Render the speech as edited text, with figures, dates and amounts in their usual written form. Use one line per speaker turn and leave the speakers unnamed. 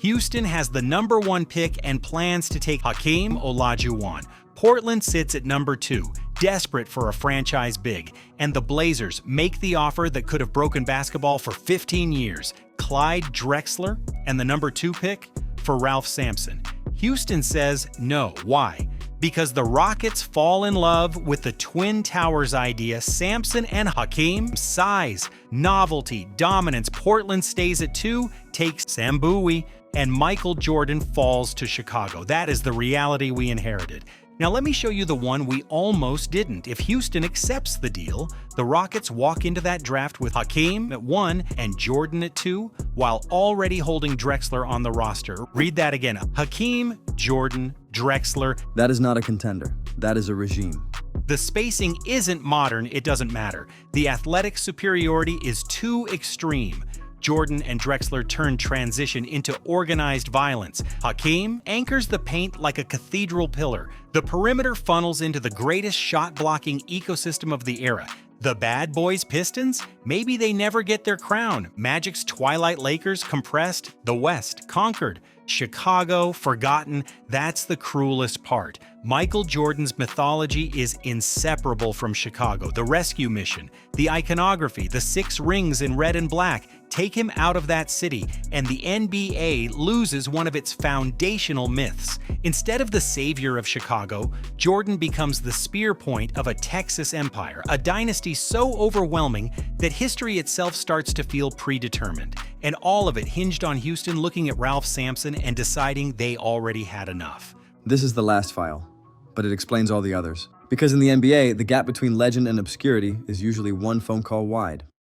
Houston has the #1 pick and plans to take Hakeem Olajuwon. Portland sits at #2, desperate for a franchise big, and the Blazers make the offer that could have broken basketball for 15 years. Clyde Drexler and the #2 pick for Ralph Sampson. Houston says no. Why? Because the Rockets fall in love with the Twin Towers idea. Sampson and Hakeem, size, novelty, dominance. Portland stays at 2, takes Sam Bowie, and Michael Jordan falls to Chicago. That is the reality we inherited. Now let me show you the one we almost didn't. If Houston accepts the deal, the Rockets walk into that draft with Hakeem at 1 and Jordan at 2, while already holding Drexler on the roster. Read that again. Hakeem, Jordan, Drexler.
That is not a contender. That is a regime.
The spacing isn't modern, it doesn't matter. The athletic superiority is too extreme. Jordan and Drexler turn transition into organized violence. Hakeem anchors the paint like a cathedral pillar. The perimeter funnels into the greatest shot-blocking ecosystem of the era. The Bad Boys Pistons? Maybe they never get their crown. Magic's Twilight Lakers compressed. The West conquered. Chicago forgotten. That's the cruelest part. Michael Jordan's mythology is inseparable from Chicago. The rescue mission, the iconography, the 6 rings in red and black. Take him out of that city, and the NBA loses one of its foundational myths. Instead of the savior of Chicago, Jordan becomes the spear point of a Texas empire, a dynasty so overwhelming that history itself starts to feel predetermined. And all of it hinged on Houston looking at Ralph Sampson and deciding they already had enough.
This is the last file, but it explains all the others. Because in the NBA, the gap between legend and obscurity is usually one phone call wide.